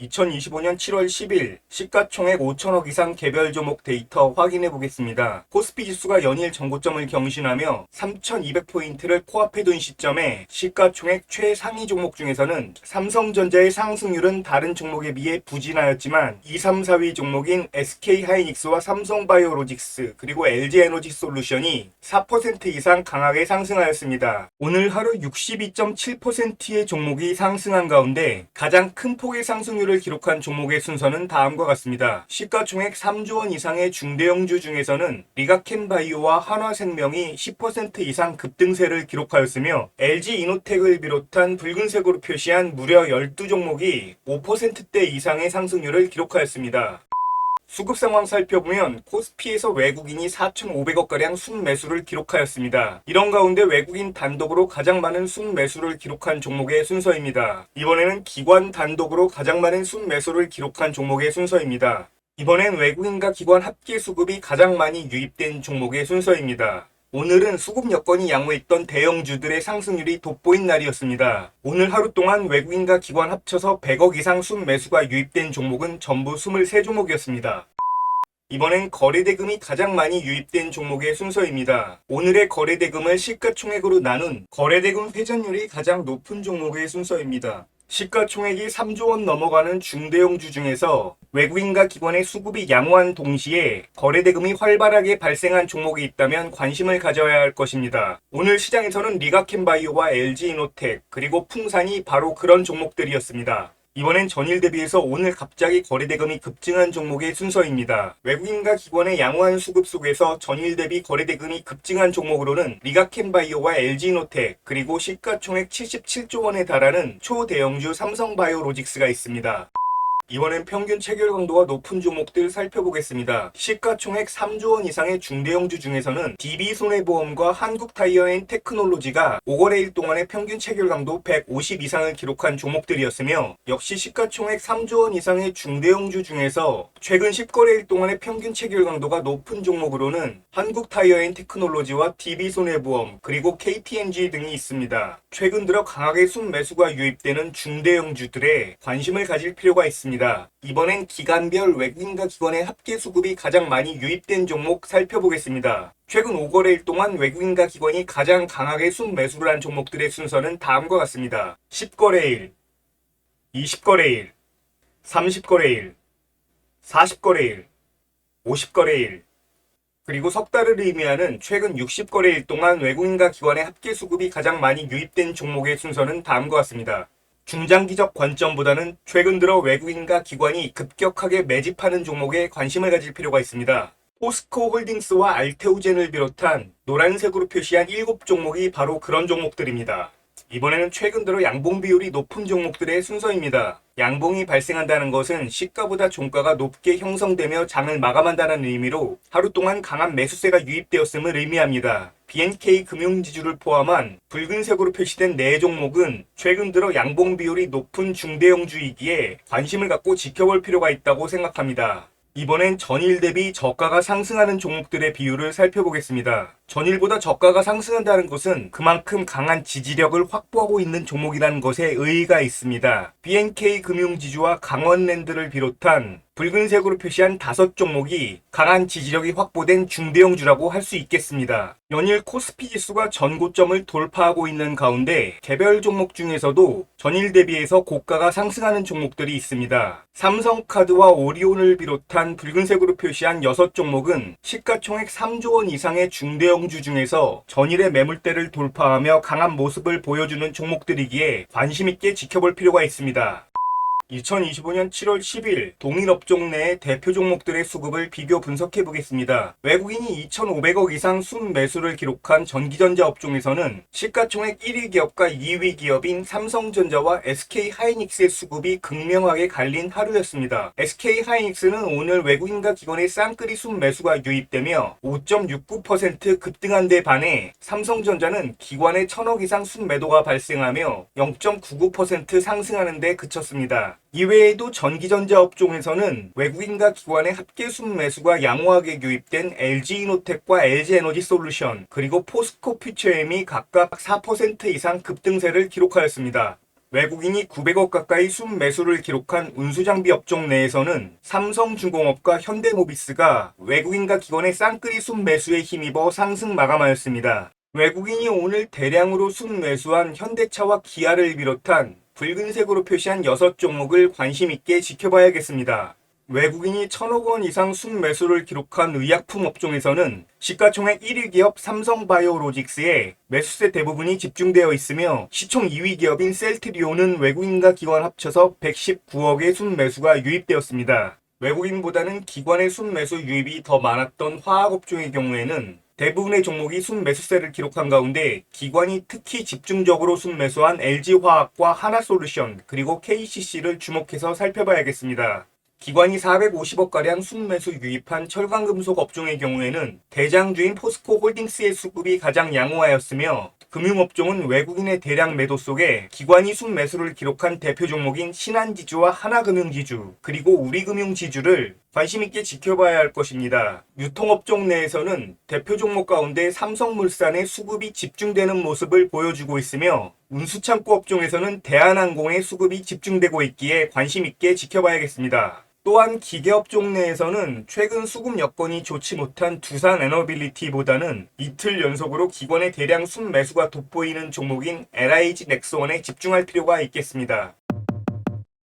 2025년 7월 10일 시가총액 5천억 이상 개별 종목 데이터 확인해 보겠습니다. 코스피 지수가 연일 전고점을 경신하며 3,200포인트를 코앞에 둔 시점에 시가총액 최상위 종목 중에서는 삼성전자의 상승률은 다른 종목에 비해 부진하였지만 2, 3, 4위 종목인 SK하이닉스와 삼성바이오로직스 그리고 LG에너지솔루션이 4% 이상 강하게 상승하였습니다. 오늘 하루 62.7%의 종목이 상승한 가운데 가장 큰 폭의 상승률을 기록한 종목의 순서는 다음과 같습니다. 시가총액 3조 원 이상의 중대형주 중에서는 리가켄바이오와 한화생명이 10% 이상 급등세를 기록하였으며 LG이노텍을 비롯한 붉은색으로 표시한 무려 12종목이 5%대 이상의 상승률을 기록하였습니다. 수급 상황 살펴보면 코스피에서 외국인이 4,500억가량 순매수를 기록하였습니다. 이런 가운데 외국인 단독으로 가장 많은 순매수를 기록한 종목의 순서입니다. 이번에는 기관 단독으로 가장 많은 순매수를 기록한 종목의 순서입니다. 이번엔 외국인과 기관 합계 수급이 가장 많이 유입된 종목의 순서입니다. 오늘은 수급 여건이 양호했던 대형주들의 상승률이 돋보인 날이었습니다. 오늘 하루 동안 외국인과 기관 합쳐서 100억 이상 순매수가 유입된 종목은 전부 23종목이었습니다. 이번엔 거래대금이 가장 많이 유입된 종목의 순서입니다. 오늘의 거래대금을 시가총액으로 나눈 거래대금 회전율이 가장 높은 종목의 순서입니다. 시가총액이 3조 원 넘어가는 중대형주 중에서 외국인과 기관의 수급이 양호한 동시에 거래대금이 활발하게 발생한 종목이 있다면 관심을 가져야 할 것입니다. 오늘 시장에서는 리가켄바이오와 LG이노텍 그리고 풍산이 바로 그런 종목들이었습니다. 이번엔 전일 대비해서 오늘 갑자기 거래대금이 급증한 종목의 순서입니다. 외국인과 기관의 양호한 수급 속에서 전일 대비 거래대금이 급증한 종목으로는 리가켄바이오와 LG이노텍 그리고 시가총액 77조 원에 달하는 초대형주 삼성바이오로직스가 있습니다. 이번엔 평균 체결 강도가 높은 종목들 살펴보겠습니다. 시가총액 3조 원 이상의 중대형주 중에서는 DB손해보험과 한국타이어앤테크놀로지가 5거래일 동안의 평균 체결 강도 150 이상을 기록한 종목들이었으며 역시 시가총액 3조 원 이상의 중대형주 중에서 최근 10거래일 동안의 평균 체결 강도가 높은 종목으로는 한국타이어앤테크놀로지와 DB손해보험 그리고 KTNG 등이 있습니다. 최근 들어 강하게 순매수가 유입되는 중대형주들에 관심을 가질 필요가 있습니다. 이번엔 기간별 외국인과 기관의 합계 수급이 가장 많이 유입된 종목 살펴보겠습니다. 최근 5거래일 동안 외국인과 기관이 가장 강하게 순매수를 한 종목들의 순서는 다음과 같습니다. 10거래일, 20거래일, 30거래일, 40거래일, 50거래일, 그리고 석 달을 의미하는 최근 60거래일 동안 외국인과 기관의 합계 수급이 가장 많이 유입된 종목의 순서는 다음과 같습니다. 중장기적 관점보다는 최근 들어 외국인과 기관이 급격하게 매집하는 종목에 관심을 가질 필요가 있습니다. 포스코 홀딩스와 알테오젠을 비롯한 노란색으로 표시한 7종목이 바로 그런 종목들입니다. 이번에는 최근 들어 양봉 비율이 높은 종목들의 순서입니다. 양봉이 발생한다는 것은 시가보다 종가가 높게 형성되며 장을 마감한다는 의미로 하루 동안 강한 매수세가 유입되었음을 의미합니다. BNK 금융지주를 포함한 붉은색으로 표시된 4종목은 최근 들어 양봉 비율이 높은 중대형주이기에 관심을 갖고 지켜볼 필요가 있다고 생각합니다. 이번엔 전일 대비 저가가 상승하는 종목들의 비율을 살펴보겠습니다. 전일보다 저가가 상승한다는 것은 그만큼 강한 지지력을 확보하고 있는 종목이라는 것에 의의가 있습니다. BNK 금융지주와 강원랜드를 비롯한 붉은색으로 표시한 5종목이 강한 지지력이 확보된 중대형주라고 할 수 있겠습니다. 연일 코스피 지수가 전고점을 돌파하고 있는 가운데 개별 종목 중에서도 전일 대비해서 고가가 상승하는 종목들이 있습니다. 삼성카드와 오리온을 비롯한 붉은색으로 표시한 6종목은 시가총액 3조 원 이상의 중대형주 중에서 전일의 매물대를 돌파하며 강한 모습을 보여주는 종목들이기에 관심있게 지켜볼 필요가 있습니다. 2025년 7월 10일 동일 업종 내의 대표 종목들의 수급을 비교 분석해 보겠습니다. 외국인이 2,500억 이상 순매수를 기록한 전기전자 업종에서는 시가총액 1위 기업과 2위 기업인 삼성전자와 SK하이닉스의 수급이 극명하게 갈린 하루였습니다. SK하이닉스는 오늘 외국인과 기관의 쌍끌이 순매수가 유입되며 5.69% 급등한 데 반해 삼성전자는 기관의 1,000억 이상 순매도가 발생하며 0.99% 상승하는 데 그쳤습니다. 이외에도 전기전자 업종에서는 외국인과 기관의 합계 순매수가 양호하게 유입된 LG이노텍과 LG에너지솔루션 그리고 포스코 퓨처엠이 각각 4% 이상 급등세를 기록하였습니다. 외국인이 900억 가까이 순매수를 기록한 운수장비 업종 내에서는 삼성중공업과 현대모비스가 외국인과 기관의 쌍끌이 순매수에 힘입어 상승 마감하였습니다. 외국인이 오늘 대량으로 순매수한 현대차와 기아를 비롯한 붉은색으로 표시한 6종목을 관심있게 지켜봐야겠습니다. 외국인이 1,000억 원 이상 순매수를 기록한 의약품 업종에서는 시가총액 1위 기업 삼성바이오로직스에 매수세 대부분이 집중되어 있으며 시총 2위 기업인 셀트리온은 외국인과 기관 합쳐서 119억의 순매수가 유입되었습니다. 외국인보다는 기관의 순매수 유입이 더 많았던 화학업종의 경우에는 대부분의 종목이 순매수세를 기록한 가운데 기관이 특히 집중적으로 순매수한 LG화학과 하나솔루션 그리고 KCC를 주목해서 살펴봐야겠습니다. 기관이 450억가량 순매수 유입한 철강금속 업종의 경우에는 대장주인 포스코홀딩스의 수급이 가장 양호하였으며 금융업종은 외국인의 대량 매도 속에 기관이 순매수를 기록한 대표 종목인 신한지주와 하나금융지주 그리고 우리금융지주를 관심있게 지켜봐야 할 것입니다. 유통업종 내에서는 대표 종목 가운데 삼성물산의 수급이 집중되는 모습을 보여주고 있으며 운수창고 업종에서는 대한항공의 수급이 집중되고 있기에 관심있게 지켜봐야겠습니다. 또한 기계업종 내에서는 최근 수급 여건이 좋지 못한 두산에너빌리티보다는 이틀 연속으로 기관의 대량 순매수가 돋보이는 종목인 LIG 넥스원에 집중할 필요가 있겠습니다.